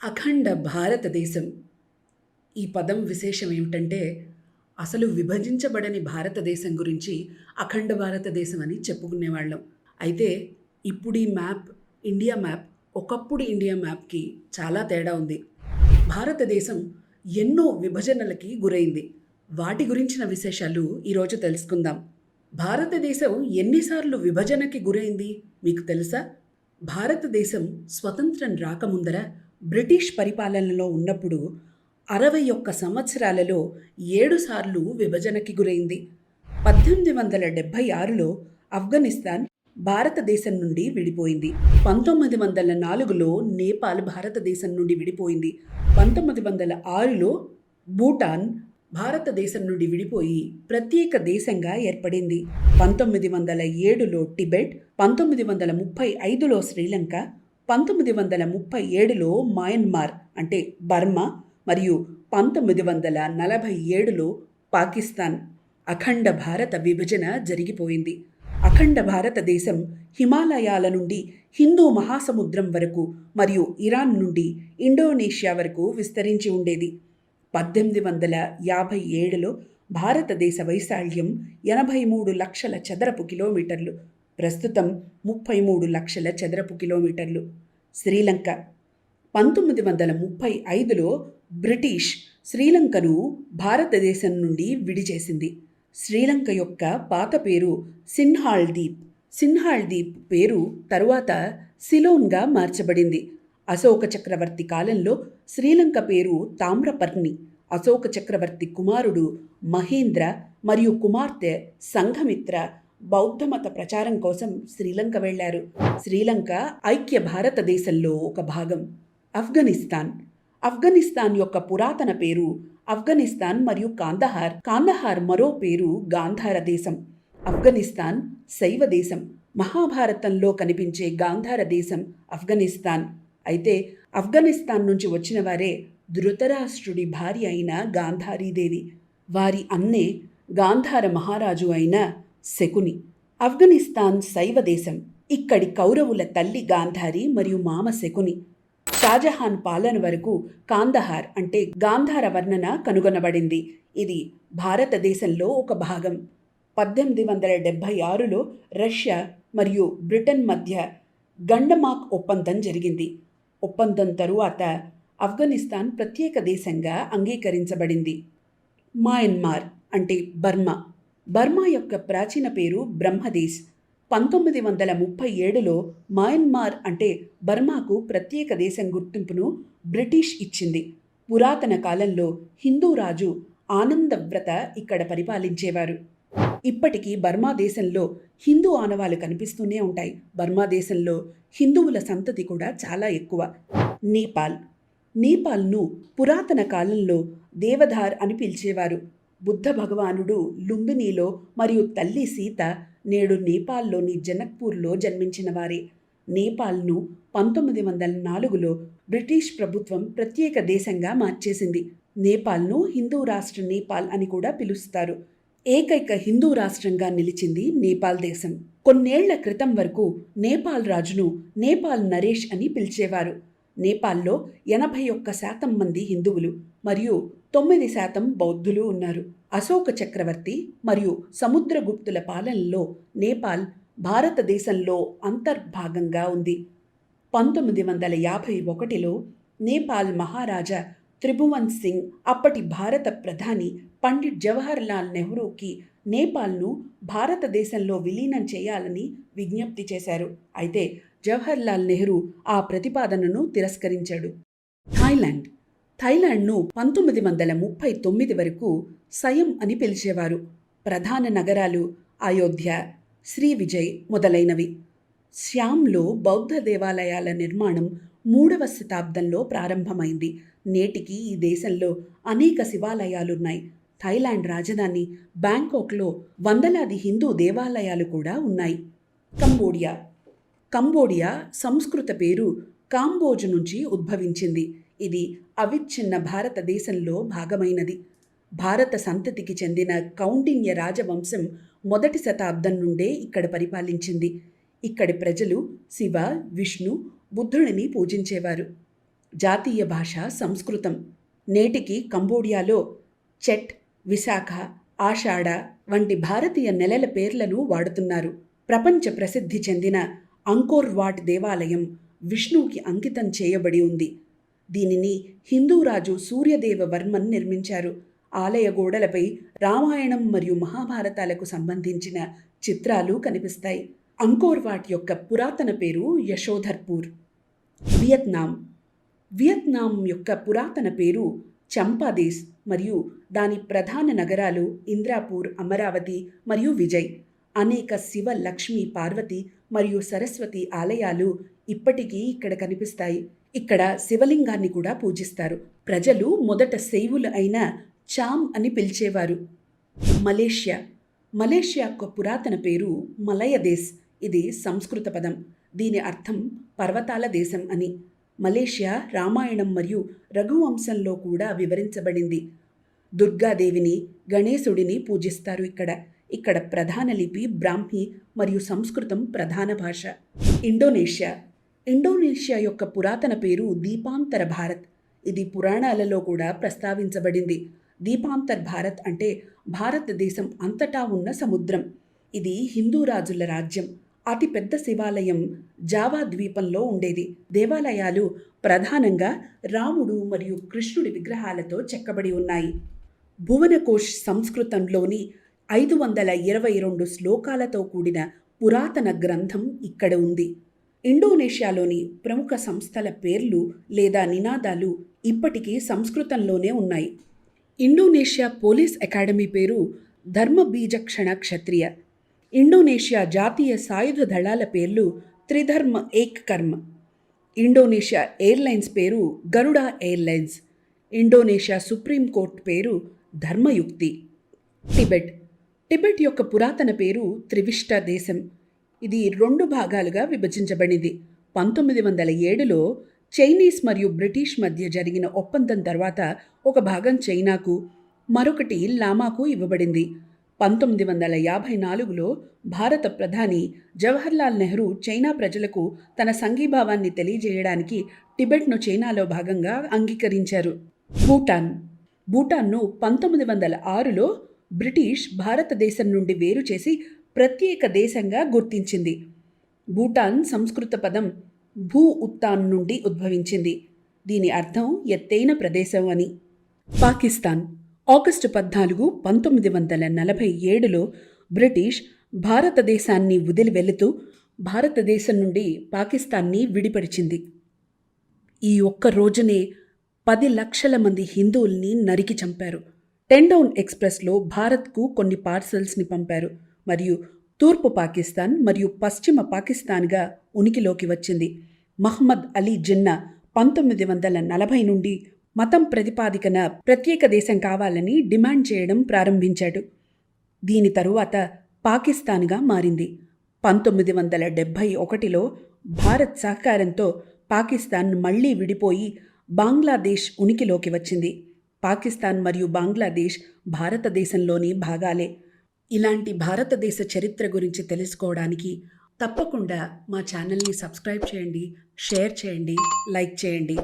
అఖండ భారతదేశం. ఈ పదం విశేషం ఏమిటంటే, అసలు విభజించబడని భారతదేశం గురించి అఖండ భారతదేశం అని చెప్పుకునేవాళ్ళం. అయితే ఇప్పుడు ఈ మ్యాప్, ఇండియా మ్యాప్, ఒకప్పుడు ఇండియా మ్యాప్‌కి చాలా తేడా ఉంది. భారతదేశం ఎన్నో విభజనలకి గురైంది. వాటి గురించిన విశేషాలు ఈరోజు తెలుసుకుందాం. భారతదేశం ఎన్నిసార్లు విభజనకి గురైంది మీకు తెలుసా? భారతదేశం స్వతంత్రం రాకముందర బ్రిటిష్ పరిపాలనలో ఉన్నప్పుడు 61 సంవత్సరాలలో 7 సార్లు విభజనకి గురైంది. 1876లో ఆఫ్ఘనిస్తాన్ భారతదేశం నుండి విడిపోయింది. 1904లో నేపాల్ భారతదేశం నుండి విడిపోయింది. 1906లో భూటాన్ భారతదేశం నుండి విడిపోయి ప్రత్యేక దేశంగా ఏర్పడింది. 1907లో టిబెట్, 1935లో శ్రీలంక, 1937లో మయన్మార్ అంటే బర్మా మరియు 1947లో పాకిస్తాన్. అఖండ భారత విభజన జరిగిపోయింది. అఖండ భారతదేశం హిమాలయాల నుండి హిందూ మహాసముద్రం వరకు మరియు ఇరాన్ నుండి ఇండోనేషియా వరకు విస్తరించి ఉండేది. 1857లో భారతదేశ వైశాల్యం 83 లక్షల చదరపు కిలోమీటర్లు. ప్రస్తుతం 33 లక్షల చదరపు కిలోమీటర్లు. శ్రీలంక 1935లో బ్రిటిష్ శ్రీలంకను భారతదేశం నుండి విడిచేసింది. శ్రీలంక యొక్క పాత పేరు సిన్హాల్ దీప్. సిన్హాల్ దీప్ పేరు తరువాత సిలోన్గా మార్చబడింది. అశోక చక్రవర్తి కాలంలో శ్రీలంక పేరు తామ్రపర్ణి. అశోక చక్రవర్తి కుమారుడు మహేంద్ర మరియు కుమార్తె సంఘమిత్ర బౌద్ధమత ప్రచారం కోసం శ్రీలంక వెళ్లారు. శ్రీలంక ఐక్య భారతదేశంలో ఒక భాగం. ఆఫ్ఘనిస్తాన్. ఆఫ్ఘనిస్తాన్ యొక్క పురాతన పేరు ఆఫ్ఘనిస్తాన్ మరియు కాందహార్. కాందహార్ మరో పేరు గాంధార దేశం. ఆఫ్ఘనిస్తాన్ శైవ దేశం. మహాభారతంలో కనిపించే గాంధార దేశం ఆఫ్ఘనిస్తాన్. అయితే ఆఫ్ఘనిస్తాన్ నుంచి వచ్చిన వారే ధృతరాష్ట్రుడి భార్య అయిన గాంధారీదేవి. వారి అన్నే గాంధార మహారాజు అయిన శకుని. ఆఫ్ఘనిస్తాన్ శైవ దేశం. ఇక్కడి కౌరవుల తల్లి గాంధారి మరియు మామ శకుని. షాజహాన్ పాలన వరకు కాందహార్ అంటే గాంధార వర్ణన కనుగొనబడింది. ఇది భారతదేశంలో ఒక భాగం. 1876లో రష్యా మరియు బ్రిటన్ మధ్య గండమాక్ ఒప్పందం జరిగింది. ఒప్పందం తరువాత ఆఫ్ఘనిస్తాన్ ప్రత్యేక దేశంగా అంగీకరించబడింది. మయన్మార్ అంటే బర్మా. బర్మా యొక్క ప్రాచీన పేరు బ్రహ్మదేశ్. 1937లో మయన్మార్ అంటే బర్మాకు ప్రత్యేక దేశం గుర్తింపును బ్రిటిష్ ఇచ్చింది. పురాతన కాలంలో హిందూ రాజు ఆనందవ్రత ఇక్కడ పరిపాలించేవారు. ఇప్పటికీ బర్మా దేశంలో హిందూ ఆనవాలు కనిపిస్తూనే ఉంటాయి. బర్మా దేశంలో హిందువుల సంతతి కూడా చాలా ఎక్కువ. నేపాల్. నేపాల్ను పురాతన కాలంలో దేవధార్ అని పిలిచేవారు. బుద్ధ భగవానుడు లుంబినీలో మరియు తల్లి సీత నేడు నేపాల్లోని జనక్పూర్లో జన్మించిన వారే. నేపాల్ను 1904లో బ్రిటిష్ ప్రభుత్వం ప్రత్యేక దేశంగా మార్చేసింది. నేపాల్ను హిందూ రాష్ట్ర నేపాల్ అని కూడా పిలుస్తారు. ఏకైక హిందూ రాష్ట్రంగా నిలిచింది నేపాల్ దేశం. కొన్నేళ్ల క్రితం వరకు నేపాల్ రాజును నేపాల్ నరేష్ అని పిలిచేవారు. నేపాల్లో 81% మంది హిందువులు మరియు 9% బౌద్ధులు ఉన్నారు. అశోక చక్రవర్తి మరియు సముద్రగుప్తుల పాలనలో నేపాల్ భారతదేశంలో అంతర్భాగంగా ఉంది. 1951లో నేపాల్ మహారాజా త్రిభువన్ సింగ్ అప్పటి భారత ప్రధాని పండిట్ జవహర్ లాల్ నెహ్రూకి నేపాల్ను భారతదేశంలో విలీనం చేయాలని విజ్ఞప్తి చేశారు. అయితే జవహర్ లాల్ నెహ్రూ ఆ ప్రతిపాదనను తిరస్కరించాడు. థాయిలాండ్. థాయిలాండ్ను 1939 వరకు సయం అని పిలిచేవారు. ప్రధాన నగరాలు అయోధ్య, శ్రీవిజయ్ మొదలైనవి. సియామ్లో బౌద్ధ దేవాలయాల నిర్మాణం 3వ శతాబ్దంలో ప్రారంభమైంది. నేటికి ఈ దేశంలో అనేక శివాలయాలున్నాయి. థాయిలాండ్ రాజధాని బ్యాంకాక్లో వందలాది హిందూ దేవాలయాలు కూడా ఉన్నాయి. కంబోడియా. కంబోడియా సంస్కృత పేరు కాంబోజ్ నుంచి ఉద్భవించింది. ఇది అవిచ్ఛిన్న భారతదేశంలో భాగమైనది. భారత సంతతికి చెందిన కౌండిన్య రాజవంశం 1వ శతాబ్దం నుండే ఇక్కడ పరిపాలించింది. ఇక్కడి ప్రజలు శివ, విష్ణు, బుద్ధుడిని పూజించేవారు. జాతీయ భాష సంస్కృతం. నేటికి కంబోడియాలో చెట్, విశాఖ, ఆషాఢ వంటి భారతీయ నెలల పేర్లను వాడుతున్నారు. ప్రపంచ ప్రసిద్ధి చెందిన అంకోర్ వాట్ దేవాలయం విష్ణువుకి అంకితం చేయబడి ఉంది. దీనిని హిందూ రాజు సూర్యదేవ వర్మన్ నిర్మించారు. ఆలయ గోడలపై రామాయణం మరియు మహాభారతాలకు సంబంధించిన చిత్రాలు కనిపిస్తాయి. అంకోర్ వాట్ యొక్క పురాతన పేరు యశోధర్పూర్. వియత్నాం యొక్క పురాతన పేరు చంపాదేశ్ మరియు దాని ప్రధాన నగరాలు ఇంద్రాపూర్, అమరావతి మరియు విజయ్. అనేక శివ, లక్ష్మి, పార్వతి మరియు సరస్వతి ఆలయాలు ఇప్పటికీ ఇక్కడ కనిపిస్తాయి. ఇక్కడ శివలింగాన్ని కూడా పూజిస్తారు. ప్రజలు మొదట శైవులు అయిన చామ్ అని పిలిచేవారు. మలేషియా యొక్క పురాతన పేరు మలయదేశ్. ఇది సంస్కృత పదం. దీని అర్థం పర్వతాల దేశం అని. మలేషియా రామాయణం మరియు రఘువంశంలో కూడా వివరించబడింది. దుర్గాదేవిని, గణేశుడిని పూజిస్తారు ఇక్కడ ప్రధాన లిపి బ్రాహ్మీ మరియు సంస్కృతం ప్రధాన భాష. ఇండోనేషియా యొక్క పురాతన పేరు దీపాంతర భారత్. ఇది పురాణాలలో కూడా ప్రస్తావించబడింది. దీపాంతర్ భారత్ అంటే భారతదేశం అంతటా ఉన్న సముద్రం. ఇది హిందూ రాజుల రాజ్యం. అతిపెద్ద శివాలయం జావా ద్వీపంలో ఉండేది. దేవాలయాలు ప్రధానంగా రాముడు మరియు కృష్ణుడి విగ్రహాలతో చెక్కబడి ఉన్నాయి. భువనకోష్ సంస్కృతంలోని 522 శ్లోకాలతో కూడిన పురాతన గ్రంథం ఇక్కడ ఉంది. ఇండోనేషియాలోని ప్రముఖ సంస్థల పేర్లు లేదా నినాదాలు ఇప్పటికీ సంస్కృతంలోనే ఉన్నాయి. ఇండోనేషియా పోలీస్ అకాడమీ పేరు ధర్మబీజక్షణ క్షత్రియ. ఇండోనేషియా జాతీయ సాయుధ దళాల పేర్లు త్రిధర్మ ఏక్ కర్మ. ఇండోనేషియా ఎయిర్లైన్స్ పేరు గరుడా ఎయిర్లైన్స్. ఇండోనేషియా సుప్రీంకోర్టు పేరు ధర్మయుక్తి. టిబెట్ యొక్క పురాతన పేరు త్రివిష్ట దేశం. ఇది 2 భాగాలుగా విభజించబడింది. 1907లో చైనీస్ మరియు బ్రిటిష్ మధ్య జరిగిన ఒప్పందం తర్వాత ఒక భాగం చైనాకు, మరొకటి లామాకు ఇవ్వబడింది. 1954లో భారత ప్రధాని జవహర్లాల్ నెహ్రూ చైనా ప్రజలకు తన సంఘీభావాన్ని తెలియజేయడానికి టిబెట్ను చైనాలో భాగంగా అంగీకరించారు. భూటాన్ను 1906లో బ్రిటిష్ భారతదేశం నుండి వేరు చేసి ప్రత్యేక దేశంగా గుర్తించింది. భూటాన్ సంస్కృత పదం భూ ఉత్తాన్ నుండి ఉద్భవించింది. దీని అర్థం ఎత్తైన ప్రదేశం అని. పాకిస్తాన్ ఆగస్టు 14, 1947లో బ్రిటిష్ భారతదేశాన్ని వదిలి వెళుతూ భారతదేశం నుండి పాకిస్తాన్ని విడిపరిచింది. ఈ ఒక్క రోజునే 10 లక్షల మంది హిందువుల్ని నరికి చంపారు. 10 డౌన్ ఎక్స్ప్రెస్లో భారత్కు కొన్ని పార్సల్స్ని పంపారు మరియు తూర్పు పాకిస్తాన్ మరియు పశ్చిమ పాకిస్తాన్గా ఉనికిలోకి వచ్చింది. మహ్మద్ అలీ జిన్నా 1940 నుండి మతం ప్రతిపాదికన ప్రత్యేక దేశం కావాలని డిమాండ్ చేయడం ప్రారంభించాడు. దీని తరువాత పాకిస్తాన్గా మారింది. 1971లో భారత్ సహకారంతో పాకిస్తాన్ మళ్లీ విడిపోయి బంగ్లాదేశ్ ఉనికిలోకి వచ్చింది. పాకిస్తాన్ మరియు బంగ్లాదేశ్ భారతదేశంలోని భాగాలే. ఇలాంటి భారతదేశ చరిత్ర గురించి తెలుసుకోవడానికి తప్పకుండా మా ఛానల్ని సబ్స్క్రైబ్ చేయండి, షేర్ చేయండి, లైక్ చేయండి.